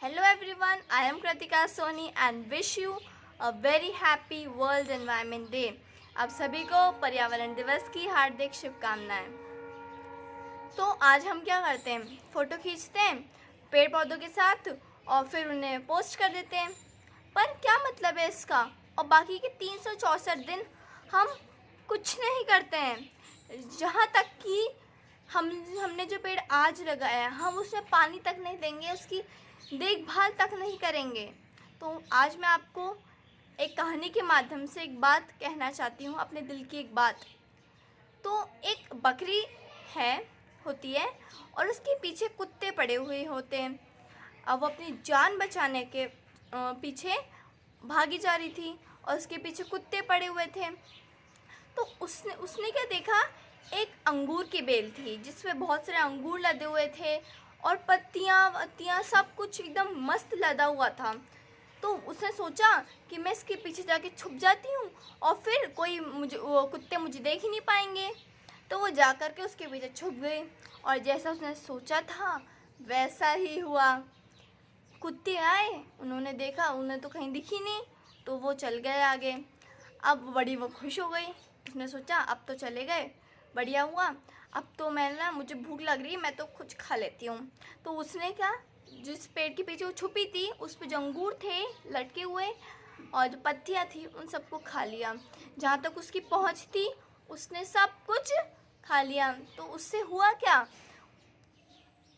Hello everyone, I am Kritika Soni and wish you a very happy World Environment Day. आप सभी को पर्यावरण दिवस की हार्दिक शुभकामनाएं। तो आज हम क्या करते हैं, फ़ोटो खींचते हैं पेड़ पौधों के साथ और फिर उन्हें पोस्ट कर देते हैं। पर क्या मतलब है इसका? और बाकी के 364 दिन हम कुछ नहीं करते हैं। जहाँ तक कि हमने जो पेड़ आज लगाया है हम उसमें पानी तक नहीं देंगे, उसकी देखभाल तक नहीं करेंगे। तो आज मैं आपको एक कहानी के माध्यम से एक बात कहना चाहती हूँ, अपने दिल की एक बात। तो एक बकरी होती है और उसके पीछे कुत्ते पड़े हुए होते हैं। अब वो अपनी जान बचाने के पीछे भागी जा रही थी और उसके पीछे कुत्ते पड़े हुए थे। तो उसने क्या देखा, एक अंगूर की बेल थी जिसमें बहुत सारे अंगूर लदे हुए थे और पत्तियाँ सब कुछ एकदम मस्त लदा हुआ था। तो उसने सोचा कि मैं इसके पीछे जाके छुप जाती हूँ और फिर वो कुत्ते मुझे देख ही नहीं पाएंगे। तो वो जा कर के उसके पीछे छुप गए और जैसा उसने सोचा था वैसा ही हुआ। कुत्ते आए, उन्होंने देखा, उन्हें तो कहीं दिखी नहीं, तो वो चल गए आगे। अब वो खुश हो गई, उसने सोचा अब तो चले गए, बढ़िया हुआ, अब तो मुझे भूख लग रही है, मैं तो कुछ खा लेती हूँ। तो उसने क्या, जिस पेड़ के पीछे वो छुपी थी उस पे जो अंगूर थे लटके हुए और जो पत्तियाँ थी उन सबको खा लिया। जहाँ तक उसकी पहुँच थी उसने सब कुछ खा लिया। तो उससे हुआ क्या,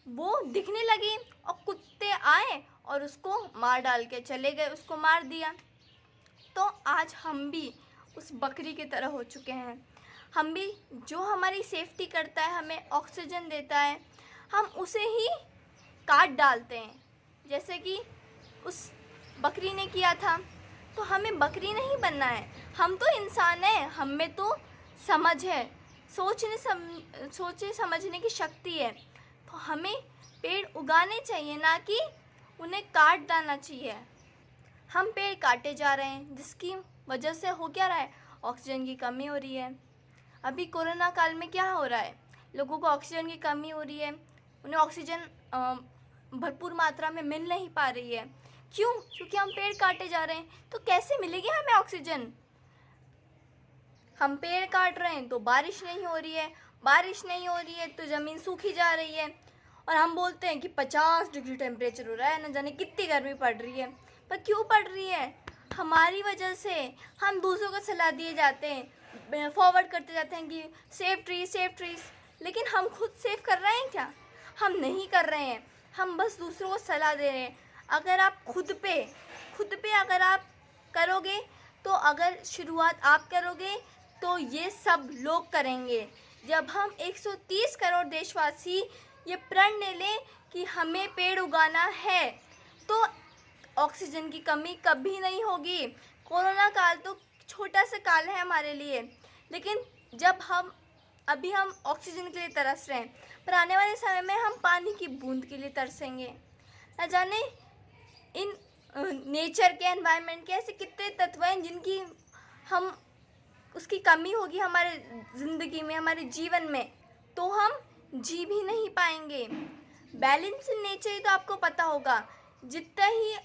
वो दिखने लगी और कुत्ते आए और उसको मार डाल के चले गए, उसको मार दिया। तो आज हम भी उस बकरी की तरह हो चुके हैं। हम भी, जो हमारी सेफ्टी करता है, हमें ऑक्सीजन देता है, हम उसे ही काट डालते हैं, जैसे कि उस बकरी ने किया था। तो हमें बकरी नहीं बनना है, हम तो इंसान हैं, हम में तो समझ है, सोचने समझने की शक्ति है। तो हमें पेड़ उगाने चाहिए, ना कि उन्हें काट डालना चाहिए। हम पेड़ काटे जा रहे हैं जिसकी वजह से हो क्या रहा है, ऑक्सीजन की कमी हो रही है। अभी कोरोना काल में क्या हो रहा है, लोगों को ऑक्सीजन की कमी हो रही है, उन्हें ऑक्सीजन भरपूर मात्रा में मिल नहीं पा रही है। क्यों? क्योंकि हम पेड़ काटे जा रहे हैं। तो कैसे मिलेगी हमें ऑक्सीजन? हम पेड़ काट रहे हैं तो बारिश नहीं हो रही है, बारिश नहीं हो रही है तो ज़मीन सूखी जा रही है, और हम बोलते हैं कि 50 डिग्री टेम्परेचर हो रहा है, न जाने कितनी गर्मी पड़ रही है। पर क्यों पड़ रही है? हमारी वजह से। हम दूसरों को सलाह दिए जाते हैं, फॉरवर्ड करते जाते हैं कि सेव ट्रीज, लेकिन हम खुद सेव कर रहे हैं क्या? हम नहीं कर रहे हैं, हम बस दूसरों को सलाह दे रहे हैं। अगर आप खुद पे अगर आप करोगे, तो अगर शुरुआत आप करोगे तो ये सब लोग करेंगे। जब हम 130 करोड़ देशवासी ये प्रण ले लें कि हमें पेड़ उगाना है, तो ऑक्सीजन की कमी कभी नहीं होगी। कोरोना काल तो छोटा सा काल है हमारे लिए, लेकिन अभी हम ऑक्सीजन के लिए तरस रहे हैं, पर आने वाले समय में हम पानी की बूंद के लिए तरसेंगे। न जाने इन नेचर के, एनवायरनमेंट के ऐसे कितने तत्व हैं जिनकी हम उसकी कमी होगी हमारे ज़िंदगी में, हमारे जीवन में, तो हम जी भी नहीं पाएंगे। बैलेंस इन नेचर ही तो आपको पता होगा, जितना ही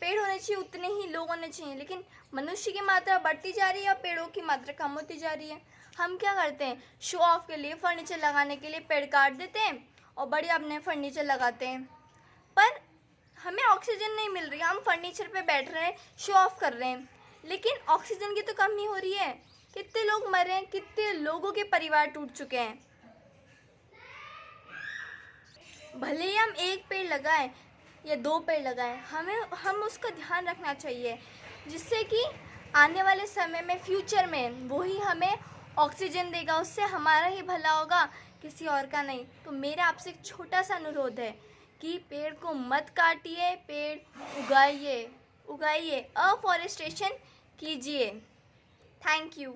पेड़ होने चाहिए उतने ही लोग होने चाहिए, लेकिन मनुष्य की मात्रा बढ़ती जा रही है और पेड़ों की मात्रा कम होती जा रही है। हम क्या करते हैं, शो ऑफ के लिए, फर्नीचर लगाने के लिए पेड़ काट देते हैं और बढ़िया अपने फर्नीचर लगाते हैं, पर हमें ऑक्सीजन नहीं मिल रही। हम फर्नीचर पे बैठ रहे हैं, शो ऑफ कर रहे हैं, लेकिन ऑक्सीजन की तो कमी हो रही है। कितने लोग मरे हैं, कितने लोगों के परिवार टूट चुके हैं। भले ही हम एक पेड़ लगाएं या 2 पेड़ लगाएं, हम उसका ध्यान रखना चाहिए, जिससे कि आने वाले समय में, फ्यूचर में वही हमें ऑक्सीजन देगा, उससे हमारा ही भला होगा, किसी और का नहीं। तो मेरा आपसे एक छोटा सा अनुरोध है कि पेड़ को मत काटिए, पेड़ उगाइए, अफॉरेस्टेशन कीजिए। Thank you.